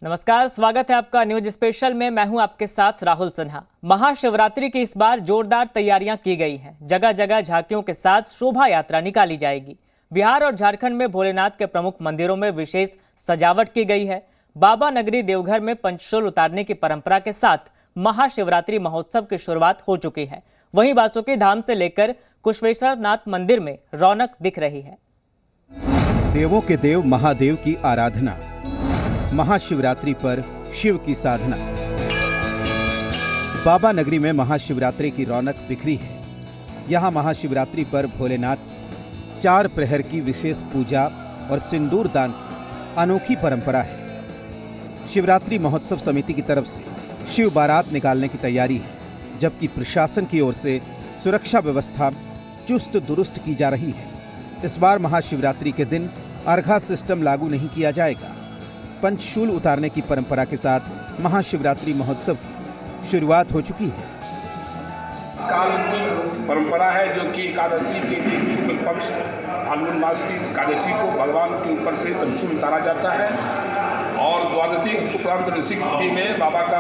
नमस्कार, स्वागत है आपका न्यूज स्पेशल में। मैं हूं आपके साथ राहुल सिन्हा। महाशिवरात्रि की इस बार जोरदार तैयारियां की गई हैं। जगह जगह झांकियों के साथ शोभा यात्रा निकाली जाएगी। बिहार और झारखंड में भोलेनाथ के प्रमुख मंदिरों में विशेष सजावट की गई है। बाबा नगरी देवघर में पंचशूल उतारने की परंपरा के साथ महाशिवरात्रि महोत्सव की शुरुआत हो चुकी है। वहीं बासुकी धाम से लेकर कुशवेश्वर नाथ मंदिर में रौनक दिख रही है। देवों के देव महादेव की आराधना, महाशिवरात्रि पर शिव की साधना। बाबा नगरी में महाशिवरात्रि की रौनक बिखरी है। यहाँ महाशिवरात्रि पर भोलेनाथ 4 प्रहर की विशेष पूजा और सिंदूर दान की अनोखी परंपरा है। शिवरात्रि महोत्सव समिति की तरफ से शिव बारात निकालने की तैयारी है, जबकि प्रशासन की ओर से सुरक्षा व्यवस्था चुस्त दुरुस्त की जा रही है। इस बार महाशिवरात्रि के दिन अर्घा सिस्टम लागू नहीं किया जाएगा। पंचशूल उतारने की परंपरा के साथ महाशिवरात्रि महोत्सव की शुरुआत हो चुकी है। काल की परंपरा है जो कि एकादशी के दिन शुक्ल पक्ष फाल्गुन मास की एकादशी को भगवान के ऊपर से पंचशूल उतारा जाता है और द्वादशी उपरांत ऋषि तिथि में बाबा का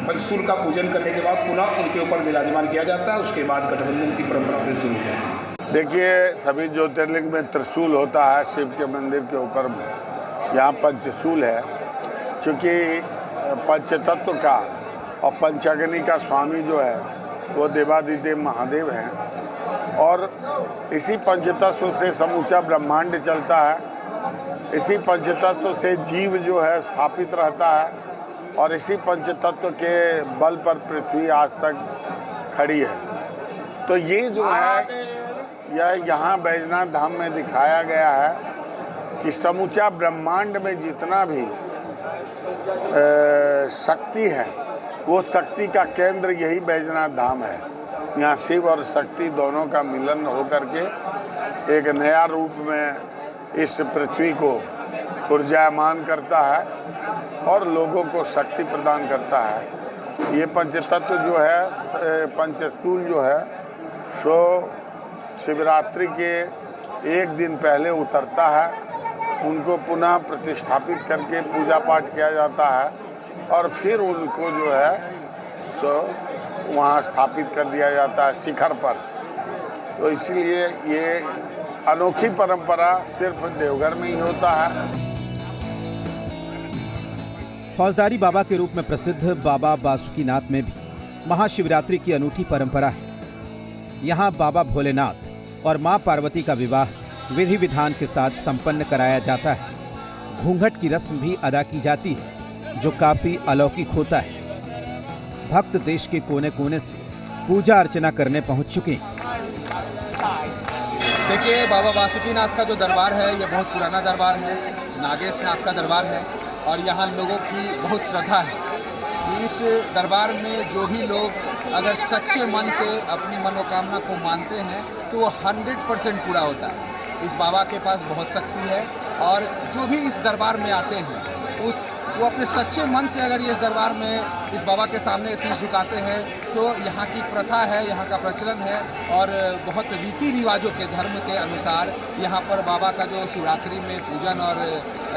पंचशूल का पूजन करने के बाद पुनः उनके ऊपर विराजमान किया जाता है। उसके बाद गठबंधन की परंपरा फिर शुरू हो जाती है। देखिए, सभी ज्योतिर्लिंग में त्रिशूल होता है। शिव के मंदिर के ऊपर यहाँ पंचशूल है, क्योंकि पंचतत्व का और पंचाग्नि का स्वामी जो है वो देवादिदेव महादेव हैं और इसी पंचतत्व से समूचा ब्रह्मांड चलता है। इसी पंचतत्व से जीव जो है स्थापित रहता है और इसी पंचतत्व के बल पर पृथ्वी आज तक खड़ी है। तो ये जो है यह यहाँ बैजनाथ धाम में दिखाया गया है कि समूचा ब्रह्मांड में जितना भी शक्ति है वो शक्ति का केंद्र यही बैजनाथ धाम है। यहाँ शिव और शक्ति दोनों का मिलन होकर के एक नया रूप में इस पृथ्वी को ऊर्जायमान करता है और लोगों को शक्ति प्रदान करता है। ये पंचतत्व जो है, पंचशूल जो है, सो शिवरात्रि के एक दिन पहले उतरता है। उनको पुनः प्रतिष्ठापित करके पूजा पाठ किया जाता है और फिर उनको जो है सो वहाँ स्थापित कर दिया जाता है शिखर पर। तो इसलिए ये अनोखी परंपरा सिर्फ देवघर में ही होता है। फौजदारी बाबा के रूप में प्रसिद्ध बाबा बासुकीनाथ में भी महाशिवरात्रि की अनूठी परंपरा है। यहाँ बाबा भोलेनाथ और माँ पार्वती का विवाह विधि विधान के साथ संपन्न कराया जाता है। घूंघट की रस्म भी अदा की जाती है, जो काफी अलौकिक होता है। भक्त देश के कोने कोने से पूजा अर्चना करने पहुंच चुके हैं। देखिए, बाबा बासुकीनाथ का जो दरबार है ये बहुत पुराना दरबार है, नागेश नाथ का दरबार है और यहाँ लोगों की बहुत श्रद्धा है कि इस दरबार में जो भी लोग अगर सच्चे मन से अपनी मनोकामना को मानते हैं तो वो 100% पूरा होता है। इस बाबा के पास बहुत शक्ति है और जो भी इस दरबार में आते हैं वो अपने सच्चे मन से अगर ये इस दरबार में इस बाबा के सामने शीश झुकाते हैं तो यहाँ की प्रथा है, यहाँ का प्रचलन है और बहुत रीति रिवाजों के धर्म के अनुसार यहाँ पर बाबा का जो शिवरात्रि में पूजन और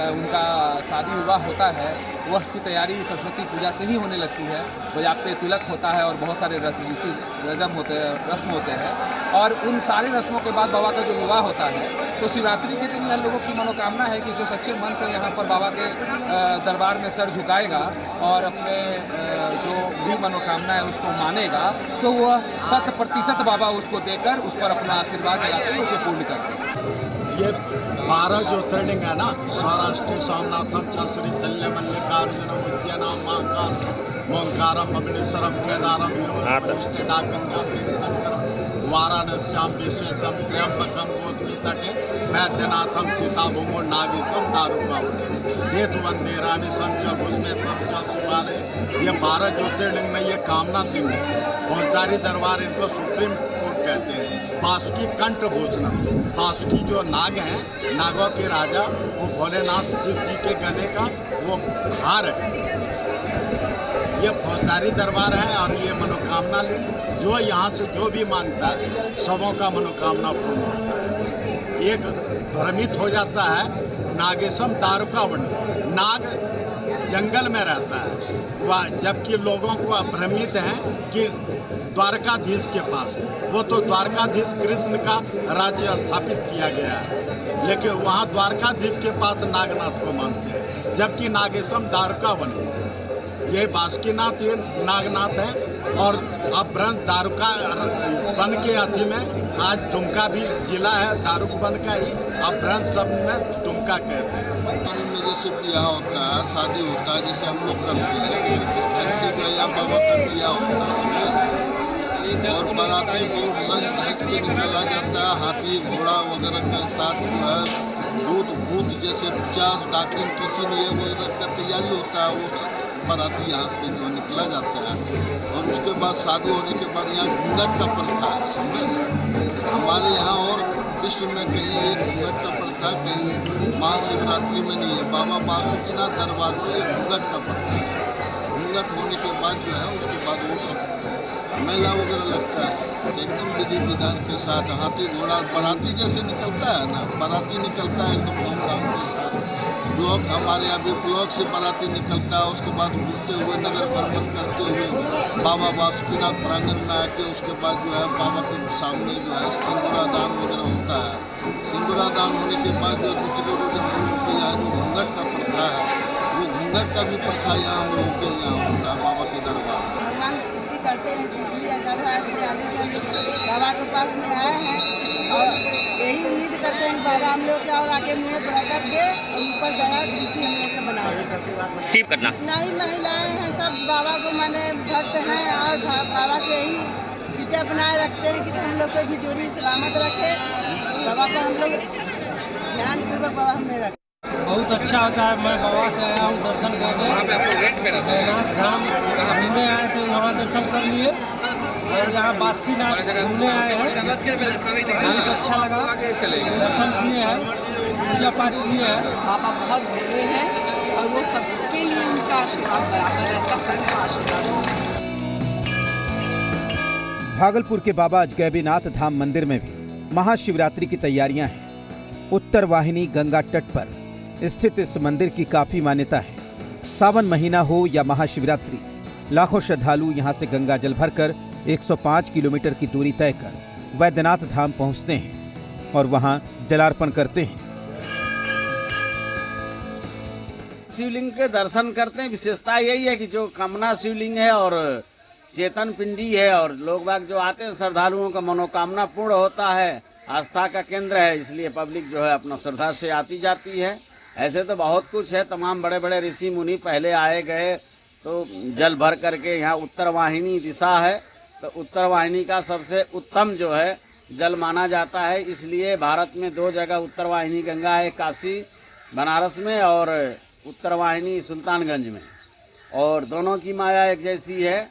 उनका शादी विवाह होता है वह इसकी तैयारी सरस्वती पूजा से ही होने लगती है। बजाते तिलक होता है और बहुत सारे रस्म होते हैं और उन सारे रस्मों के बाद बाबा का जो विवाह होता है तो शिवरात्रि के दिन यह लोगों की मनोकामना है कि जो सच्चे मन से यहाँ पर बाबा के दरबार में सर झुकाएगा और अपने जो भी मनोकामना है उसको मानेगा तो वह 100% बाबा उसको देकर उस पर अपना आशीर्वाद लगाते हैं, उसे पूर्ण करते हैं। ये 12 ज्योतिर्लिंग है ना, सौराष्ट्र सोमनाथम च श्री शल्य मल्लिकार्जुनम उज्जैनम महाकाल ओंकारम अग्निश्वरम केदारम वाराणस्याम विश्वेशम त्र्यंबकम गौतमी तटे वैद्यनाथम सीताभूमो नागेशम दारुकावने सेतु वंदे रामेशम च भुजमेशम च शिवालय। ये 12 ज्योतिर्लिंग में ये कामना लिंग है। फौजदारी दरबार इनको सुप्रीम कोर्ट कहते हैं। बासुकी कंठ भूषणम, बासुकी जो नाग हैं, नागों के राजा, वो भोलेनाथ शिव जी के गले का वो हार है। ये फौजदारी दरबार है और ये मनोकामना लिंग जो यहाँ से जो भी मांगता है सबों का मनोकामना पूर्ण होता है। एक भ्रमित हो जाता है नागेशम दारुकावण, नाग जंगल में रहता है वह, जबकि लोगों को भ्रमित है कि द्वारकाधीश के पास, वो तो द्वारकाधीश कृष्ण का राज्य स्थापित किया गया है, लेकिन वहाँ द्वारकाधीश के पास नागनाथ को मानते हैं, जबकि नागेशम द्वारका बने। ये बासुकीनाथ ये नागनाथ है। और अपभ्रंश दारुका वन के अति में आज दुमका भी जिला है, दारुक वन का ही अपभ्रंश शब्द में दुमका कहते हैं। में जैसे ब्याह होता है, शादी होता है, जैसे हम लोग करते हैं, उसी से जो है यहाँ बाबा का ब्याह होता है, समझे। और बाराती बहुत सज धज के निकाला जाता है, हाथी घोड़ा वगैरह के साथ जो है दूध भूत जैसे 50 डाकिन किचन ये वगैरह का तैयारी होता है, वो बाराती यहाँ पे जो निकला जाता है। और उसके बाद शादी होने के बाद यहाँ घूंघट का प्रथा है, समझे। हमारे यहाँ और विश्व में कहीं ये घूंघट का प्रथा कहीं महाशिवरात्रि में नहीं है। बाबा बासुकीनाथ दरबार में ये घूंघट का प्रथा है। घूंघट होने के बाद जो है उसके बाद वो सब मेला वगैरह लगता है, तो एकदम विधि विधान के साथ हाथी घोड़ा बाराती जैसे निकलता है ना, बाराती निकलता है एकदम धूमधाम के साथ। ब्लॉक हमारे अभी ब्लॉक से बाराती निकलता है, उसके बाद घूमते हुए नगर भ्रमण करते हुए बाबा बासुकीनाथ प्रांगण में आके उसके बाद जो है बाबा के सामने जो है सिंदूरा दान वगैरह होता है। सिंदूरा दान होने के बाद जो दूसरे रोज हम लोगों के यहाँ जो घूंघट का प्रथा है, वो घूंघट का भी प्रथा यहाँ हम लोगों के यहाँ होता है बाबा के दरबार में। भगवान पूर्ति करते हैं, इसलिए आगे से हम बाबा के पास में आए हैं और यही उम्मीद करते हैं कि बाबा हम लोग के और आगे मुँह बरकत दे और ऊपर दया दृष्टि हम लोग के बनाए। शिव करना नई महिलाएं हैं, सब बाबा को माने भक्त हैं और बाबा से ही कृपया बनाए रखते हैं कि हम लोग को भी जोड़ी सलामत रखे। बाबा को हम लोग ध्यानपूर्वक बाबा हमें रखें। बहुत अच्छा होता है। मैं बाबा से आया हूँ दर्शन करने, बैनाथ धाम घूमने आए थे, वहाँ दर्शन कर लिए और यहाँ बासुकीनाथ घूमने आए हैं। बहुत अच्छा लगा, दर्शन किए हैं, पूजा पाठ किए हैं। बाबा बहुत बड़े हैं और वो सबके लिए उनका आशीर्वाद बराबर रहता, सबका आशीर्वाद। भागलपुर के बाबा अजगैबीनाथ धाम मंदिर में भी महाशिवरात्रि की तैयारियां हैं। उत्तर वाहिनी गंगा तट पर स्थित इस मंदिर की काफी मान्यता है। सावन महीना हो या महाशिवरात्रि, लाखों श्रद्धालु यहां से गंगा जल भरकर 105 किलोमीटर की दूरी तय कर वैद्यनाथ धाम पहुंचते हैं और वहां जलार्पण करते हैं। शिवलिंग के दर्शन करते हैं। विशेषता यही है कि जो कामना शिवलिंग है और चेतन पिंडी है और लोग बाग जो आते हैं श्रद्धालुओं का मनोकामना पूर्ण होता है। आस्था का केंद्र है, इसलिए पब्लिक जो है अपना श्रद्धा से आती जाती है। ऐसे तो बहुत कुछ है, तमाम बड़े बड़े ऋषि मुनि पहले आए गए तो जल भर करके यहाँ उत्तर वाहिनी दिशा है, तो उत्तर वाहिनी का सबसे उत्तम जो है जल माना जाता है। इसलिए भारत में 2 जगह उत्तर वाहिनी गंगा है, काशी बनारस में और उत्तर वाहिनी सुल्तानगंज में, और दोनों की माया एक जैसी है।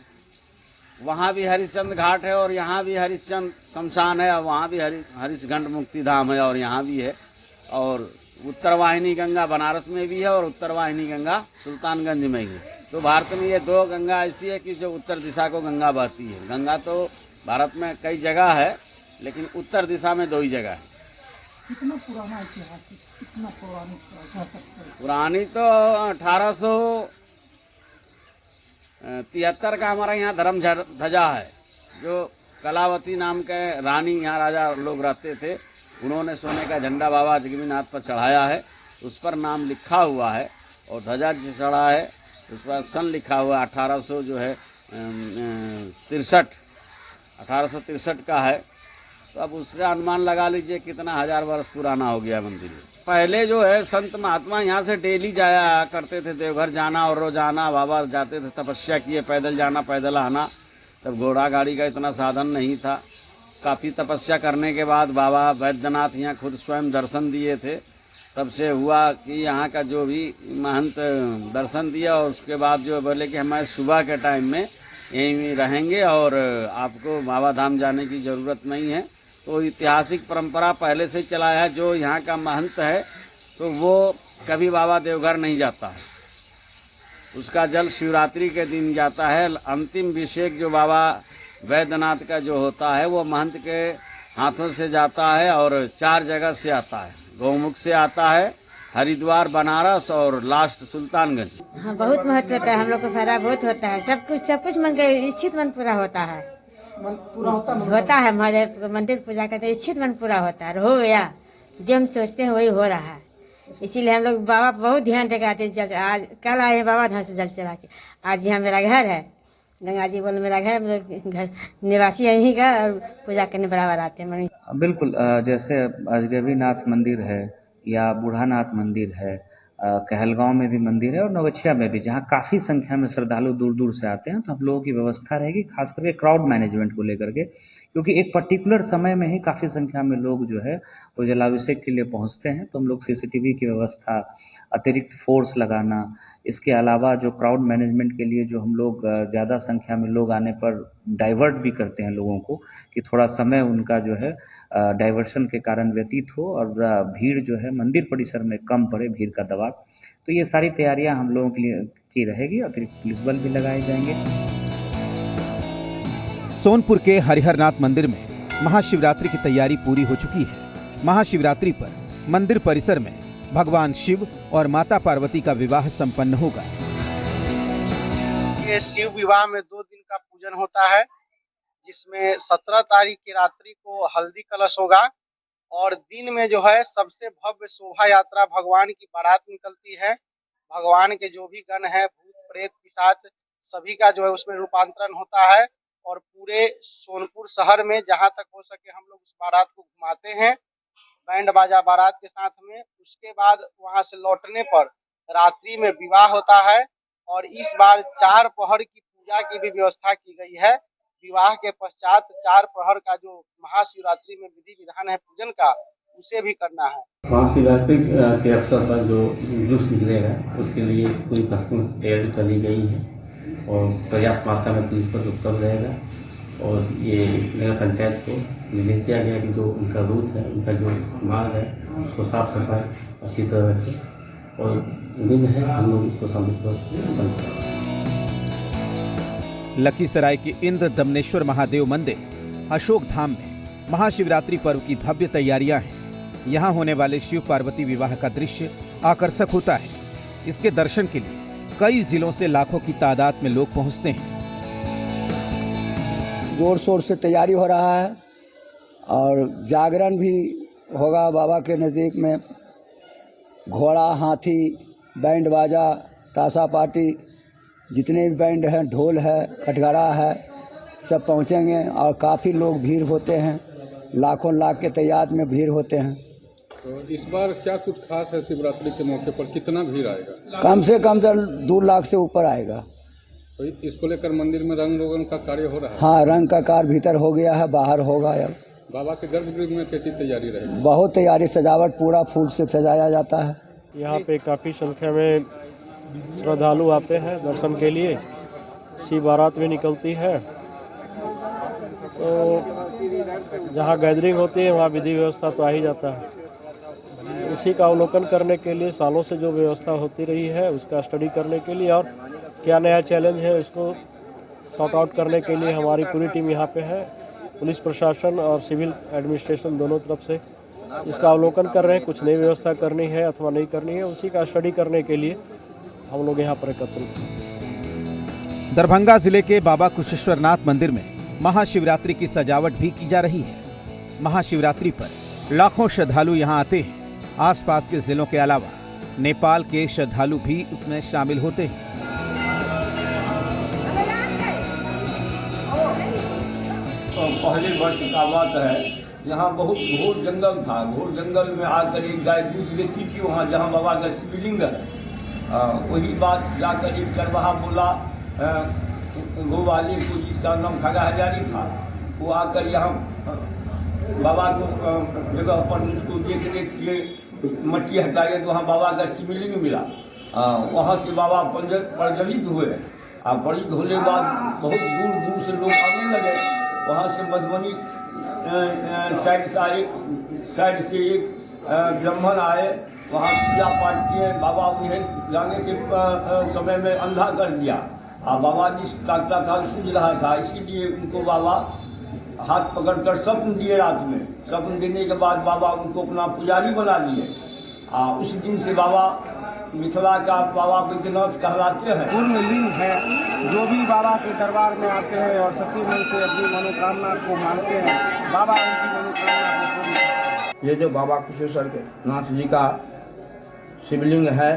वहाँ भी हरिश्चंद्र घाट है और यहाँ भी हरिश्चंद्र शमशान है और वहाँ भी हरिशघंट मुक्ति धाम है और यहाँ भी है। और उत्तर वाहिनी गंगा बनारस में भी है और उत्तर वाहिनी गंगा सुल्तानगंज में ही है। तो भारत में ये 2 गंगा ऐसी है कि जो उत्तर दिशा को गंगा बहती है। गंगा तो भारत में कई जगह है, लेकिन उत्तर दिशा में 2 ही जगह है। कितना पुराना इतिहास, कितना पुरानी कह सकते हैं? पुरानी तो 1873 का हमारा यहाँ धर्म ध्वजा है, जो कलावती नाम के रानी यहाँ राजा लोग रहते थे, उन्होंने सोने का झंडा बाबा अजगैबीनाथ पर चढ़ाया है। उस पर नाम लिखा हुआ है और ध्वजा जो चढ़ा है उस पर सन लिखा हुआ है 1800 जो है 1863 का है। तो अब उसका अनुमान लगा लीजिए कितना 1000 वर्ष पुराना हो गया मंदिर। पहले जो है संत महात्मा यहाँ से डेली जाया करते थे, देवघर जाना और रोजाना बाबा जाते थे, तपस्या किए, पैदल जाना पैदल आना। तब घोड़ा गाड़ी का इतना साधन नहीं था। काफ़ी तपस्या करने के बाद बाबा वैद्यनाथ यहाँ खुद स्वयं दर्शन दिए थे। तब से हुआ कि यहाँ का जो भी महंत दर्शन दिया और उसके बाद जो बोले कि हमारे सुबह के टाइम में यहीं रहेंगे और आपको बाबा धाम जाने की ज़रूरत नहीं है। तो ऐतिहासिक परंपरा पहले से चला है। जो यहाँ का महंत है तो वो कभी बाबा देवघर नहीं जाता है, उसका जल शिवरात्रि के दिन जाता है। अंतिम अभिषेक जो बाबा वैद्यनाथ का जो होता है वो महंत के हाथों से जाता है और 4 जगह से आता है। गौमुख से आता है, हरिद्वार, बनारस और लास्ट सुल्तानगंज। हाँ, बहुत महत्व होता है, हम लोग को फायदा बहुत होता है। सब कुछ मन के इच्छित मन पूरा होता है। होता है महादेव मंदिर पूजा करते इच्छित मन पूरा होता है। हो गया जो हम सोचते हैं वही हो रहा है। इसीलिए हम लोग बाबा बहुत ध्यान देकर आते हैं। आज कल आए बाबा धाम से जल चढ़ा के। आज यहाँ मेरा घर है, गंगा जी बोल मेरा घर, मतलब घर निवासी यहीं का, और पूजा करने बराबर आते हैं। बिल्कुल, जैसे अजगबीनाथ मंदिर है या बूढ़ानाथ मंदिर है, कहलगांव में भी मंदिर है और नवगछिया में भी, जहाँ काफ़ी संख्या में श्रद्धालु दूर दूर से आते हैं। तो हम लोगों की व्यवस्था रहेगी खास करके क्राउड मैनेजमेंट को लेकर के, क्योंकि एक पर्टिकुलर समय में ही काफ़ी संख्या में लोग जो है वो जलाभिषेक के लिए पहुंचते हैं। तो हम लोग सीसीटीवी की व्यवस्था, अतिरिक्त फोर्स लगाना, इसके अलावा जो क्राउड मैनेजमेंट के लिए जो हम लोग ज़्यादा संख्या में लोग आने पर डाइवर्ट भी करते हैं लोगों को, कि थोड़ा समय उनका जो है डाइवर्शन के कारण व्यतीत हो और भीड़ जो है मंदिर परिसर में कम पड़े, भीड़ का दबाव। तो ये सारी तैयारियां हम लोगों के लिए की रहेगी। अतिरिक्त पुलिस बल भी लगाए जाएंगे। सोनपुर के हरिहरनाथ मंदिर में महाशिवरात्रि की तैयारी पूरी हो चुकी है। महाशिवरात्रि पर मंदिर परिसर में भगवान शिव और माता पार्वती का विवाह संपन्न होगा। ये शिव विवाह में 2 दिन का पूजन होता है, जिसमें 17 तारीख की रात्रि को हल्दी कलश होगा और दिन में जो है सबसे भव्य शोभा यात्रा भगवान की बारात निकलती है। भगवान के जो भी गण है, भूत प्रेत पिशाच, सभी का जो है उसमें रूपांतरण होता है और पूरे सोनपुर शहर में जहां तक हो सके हम लोग उस बारात को घुमाते हैं, बैंड बाजा बारात के साथ में। उसके बाद वहां से लौटने पर रात्रि में विवाह होता है और इस बार 4 पहर की पूजा की भी व्यवस्था की गई है। विवाह के पश्चात 4 पहर का जो महाशिवरात्रि में विधि विधान है पूजन का, उसे भी करना है। महाशिवरात्रि के अवसर पर जो जुलूस निकलेगा उसके लिए पूरी भस्म तैयारी कर ली गई है और पर्याप्त मात्रा में पुलिस पर उपलब्ध रहेगा। और ये नगर पंचायत को निर्देश दिया गया कि जो उनका रूट है, उनका जो मार्ग है, उसको साफ सफाई अच्छी तरह रखें और दिन है हम लोग इसको समृद्ध। लखीसराय के इंद्र दमनेश्वर महादेव मंदिर अशोक धाम में महाशिवरात्रि पर्व की भव्य तैयारियां हैं। यहां होने वाले शिव पार्वती विवाह का दृश्य आकर्षक होता है। इसके दर्शन के लिए कई जिलों से लाखों की तादाद में लोग पहुंचते हैं। जोर शोर से तैयारी हो रहा है और जागरण भी होगा बाबा के नज़दीक में। घोड़ा, हाथी, बैंड बाजा, ताशा पार्टी, जितने भी बैंड हैं, ढोल है, खटगड़ा है, सब पहुंचेंगे और काफ़ी लोग भीड़ होते हैं। लाखों लाख के तादाद में भीड़ होते हैं। तो इस बार क्या कुछ खास है शिवरात्रि के मौके पर? कितना भीड़ आएगा? कम से कम 2 लाख से ऊपर आएगा। तो इसको लेकर मंदिर में रंग रोगन का कार्य हो रहा है? हाँ, रंग का कार्य भीतर हो गया है, बाहर होगा। अब बाबा के गर्भगृह में कैसी तैयारी रहेगी? बहुत तैयारी, सजावट पूरा फूल से सजाया जाता है। यहाँ पे काफ़ी संख्या में श्रद्धालु आते हैं दर्शन के लिए। शिव बारात भी निकलती है, तो जहाँ गैदरिंग होती है वहाँ विधि व्यवस्था तो आ ही जाता है। उसी का अवलोकन करने के लिए सालों से जो व्यवस्था होती रही है उसका स्टडी करने के लिए और क्या नया चैलेंज है उसको सॉर्ट आउट करने के लिए हमारी पूरी टीम यहाँ पे है। पुलिस प्रशासन और सिविल एडमिनिस्ट्रेशन दोनों तरफ से इसका अवलोकन कर रहे हैं। कुछ नई व्यवस्था करनी है अथवा नहीं करनी है, उसी का स्टडी करने के लिए हम लोग यहाँ पर एकत्रित हैं। दरभंगा जिले के बाबा कुशेश्वरनाथ मंदिर में महाशिवरात्रि की सजावट भी की जा रही है। महाशिवरात्रि पर लाखों श्रद्धालु यहाँ आते हैं। आसपास के जिलों के अलावा नेपाल के श्रद्धालु भी उसमें शामिल होते हैं। पहले वर्ष का बात है, यहाँ बहुत घोर जंगल था। घोर जंगल में आकर एक गाय दूध लेती थी वहाँ जहाँ बाबा का शिवलिंग है। वही बात जाकर एक चरवाहा बोला, गो वाले को जिसका नाम खगा हजारी था, वो आकर यहाँ बाबा को जगह पर उसको देखने के लिए मट्टी हटाए तो वहाँ बाबा का शिवलिंग मिला। वहाँ से बाबा प्रज्वलित हुए। प्रज्वलित होने के बाद बहुत दूर दूर से लोग आने लगे। वहाँ से मधुबनी साइड से एक ब्राह्मण आए, वहाँ पूजा पाठ किए। बाबा उन्हें जाने के समय में अंधा कर दिया। बाबा जिस ताकता था सूझ रहा था, इसीलिए उनको बाबा हाथ पकड़कर स्वप्न दिए। रात में स्वप्न देने के बाद बाबा उनको अपना पुजारी बना दिए उस दिन से बाबा मिथिला का बाबा बैद्यनाथ कहलाते हैं। पूर्ण लिंग है, जो भी बाबा के दरबार में आते हैं और सच्चे मन से अपनी मनोकामना को मांगते हैं, बाबा उनकी मनोकामना को पूर्ण करते हैं। ये जो बाबा कुशेश्वर नाथ जी का शिवलिंग है,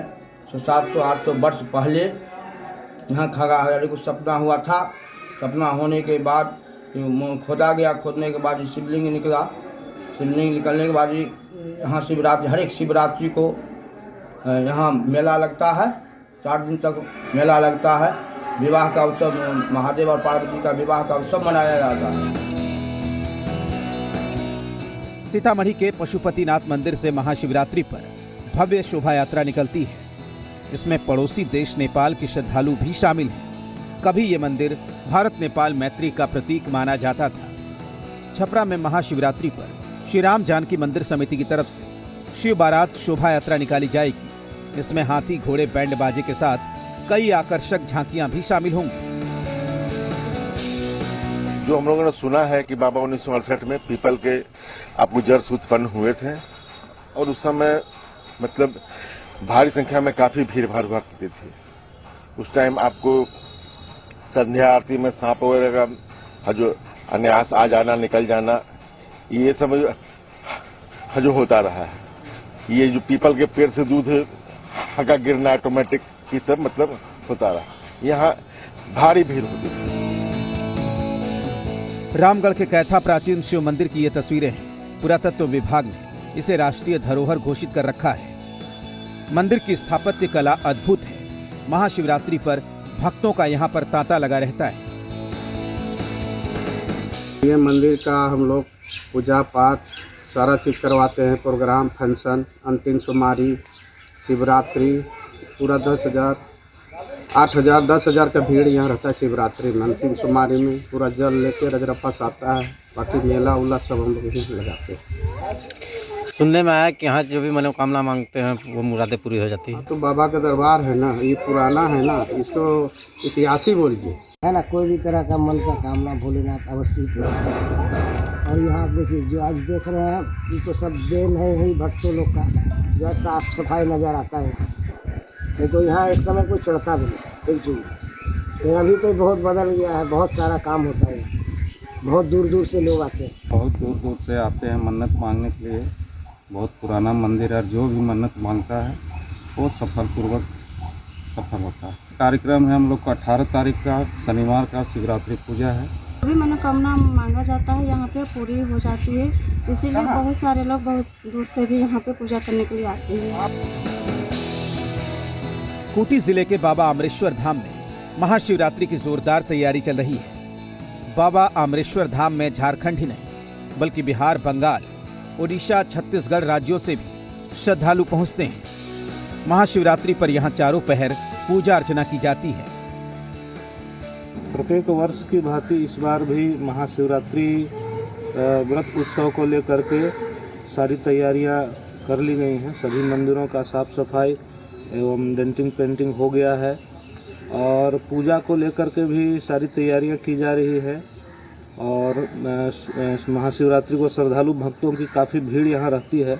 700-800 वर्ष पहले यहाँ खगाड़ी को सपना हुआ था। सपना होने के बाद खोदा गया, खोदने के बाद शिवलिंग निकला। शिवलिंग निकलने के बाद यहाँ शिवरात्रि, हर एक शिवरात्रि को यहाँ मेला लगता है। 4 दिन तक मेला लगता है। विवाह का उत्सव, महादेव और पार्वती का विवाह का उत्सव मनाया जाता है। सीतामढ़ी के पशुपतिनाथ मंदिर से महाशिवरात्रि पर भव्य शोभा यात्रा निकलती है। इसमें पड़ोसी देश नेपाल के श्रद्धालु भी शामिल हैं। कभी ये मंदिर भारत नेपाल मैत्री का प्रतीक माना जाता था। छपरा में महाशिवरात्रि पर श्री राम जानकी मंदिर समिति की तरफ से शिव बारात शोभा यात्रा निकाली जाएगी। इसमें हाथी, घोड़े, बैंड बाजे के साथ कई आकर्षक झांकियां भी शामिल होंगी। जो हम लोगों ने सुना है कि बाबा 1968 में पीपल के अपजर्स उत्पन्न हुए थे और उस समय मतलब भारी संख्या में काफी भीड़ भाड़ हुआ करती थी। उस टाइम आपको संध्या आरती में सांप वगैरह का जो अनायास आ जाना, निकल जाना, ये सब जो होता रहा है। ये जो पीपल के पेड़ से दूध का गिरना ऑटोमेटिक, ये सब मतलब होता रहा। यहाँ भारी भीड़ होती थी। रामगढ़ के कैथा प्राचीन शिव मंदिर की ये तस्वीरें हैं। पुरातत्व विभाग ने इसे राष्ट्रीय धरोहर घोषित कर रखा है। मंदिर की स्थापत्य कला अद्भुत है। महाशिवरात्रि पर भक्तों का यहाँ पर तांता लगा रहता है। ये मंदिर का हम लोग पूजा पाठ सारा चीज करवाते हैं, प्रोग्राम, फंक्शन, अंतिम सोमवारी, शिवरात्रि, पूरा 10,000, 8,000, 10,000 का भीड़ यहाँ रहता है शिवरात्रि में। अंतिम सोमवारी में पूरा जल लेके रजरप्पा आता है। बाकी मेला उला सब हम लोग यहीं लगाते हैं। सुनने में आया कि यहाँ जो भी मनोकामना मांगते हैं वो मुरादें पूरी हो जाती है। तो बाबा का दरबार है ना, ये पुराना है ना, इसको इतिहास ही बोलिए, है ना। कोई भी तरह का मन का कामना भोलेनाथ अवश्य पूरा। और यहाँ देखिए जो आज देख रहे हैं, ये तो सब देन है ही भक्तों लोग का, जो है साफ सफाई नज़र आता है। नहीं तो यहाँ एक समय कोई चढ़ता भी नहीं, एक चीज़। लेकिन अभी तो बहुत बदल गया है, बहुत सारा काम होता है। बहुत दूर दूर से लोग आते हैं, बहुत दूर दूर से आते हैं मन्नत मांगने के लिए। बहुत पुराना मंदिर है, जो भी मन्नत मांगता है वो सफलपूर्वक सफल होता है। कार्यक्रम है हम लोग का 18 तारीख का शनिवार का शिवरात्रि पूजा है। भी मनोकामना मांगा जाता है, यहाँ पे पूरी हो जाती है। इसीलिए बहुत सारे लोग बहुत दूर से भी यहाँ पे पूजा करने के लिए आते हैं। खूंटी जिले के बाबा आमरेश्वर धाम में महाशिवरात्रि की जोरदार तैयारी चल रही है। बाबा आमरेश्वर धाम में झारखंड ही नहीं बल्कि बिहार, बंगाल, ओडिशा, छत्तीसगढ़ राज्यों से भी श्रद्धालु पहुंचते हैं। महाशिवरात्रि पर यहाँ चारों पहर पूजा अर्चना की जाती है। प्रत्येक वर्ष की भांति इस बार भी महाशिवरात्रि व्रत उत्सव को लेकर के सारी तैयारियां कर ली गई हैं। सभी मंदिरों का साफ सफाई एवं डेंटिंग पेंटिंग हो गया है और पूजा को लेकर के भी सारी तैयारियां की जा रही है। और महाशिवरात्रि को श्रद्धालु भक्तों की काफ़ी भीड़ यहाँ रहती है।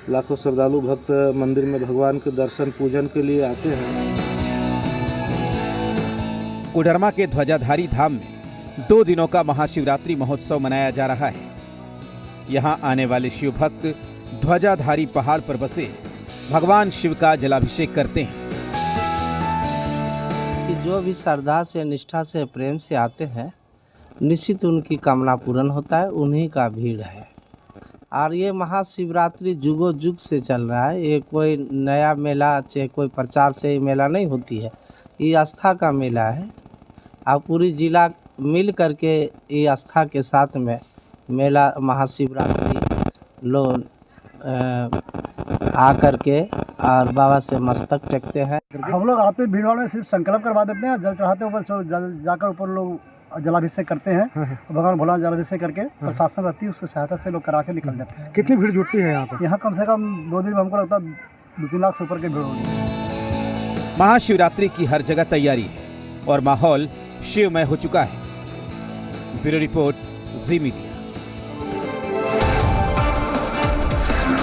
लाखों श्रद्धालु भक्त मंदिर में भगवान के दर्शन पूजन के लिए आते हैं। कोडरमा के ध्वजाधारी धाम में 2 दिनों का महाशिवरात्रि महोत्सव मनाया जा रहा है। यहाँ आने वाले शिव भक्त ध्वजाधारी पहाड़ पर बसे भगवान शिव का जलाभिषेक करते हैं। जो भी श्रद्धा से, निष्ठा से, प्रेम से आते हैं, निश्चित उनकी कामना पूर्ण होता है। उन्हीं का भीड़ है। और ये महाशिवरात्रि जुगों जुग से चल रहा है। ये कोई नया मेला, चाहे कोई प्रचार से ये मेला नहीं होती है। ये आस्था का मेला है। और पूरी जिला मिल करके ये आस्था के साथ में मेला महाशिवरात्रि लोग आकर के और बाबा से मस्तक टेकते हैं। हम लोग आते भीड़ में सिर्फ संकल्प करवा देते हैं, जल चढ़ाते हैं, ऊपर जल जाकर ऊपर लोग जलाभिषेक करते हैं। भगवान भोला जलाभिषेक करके प्रशासन रहती है, उसकी सहायता से लोग करा के निकल जाते हैं। कितनी भीड़ जुटती है यहाँ पर? यहाँ कम से कम 2 दिन में हमको लगता है 2-3 लाख से ऊपर की भीड़ होगी। महाशिवरात्रि की हर जगह तैयारी है और माहौल शिवमय हो चुका है। ब्यूरो रिपोर्ट, जी मीडिया।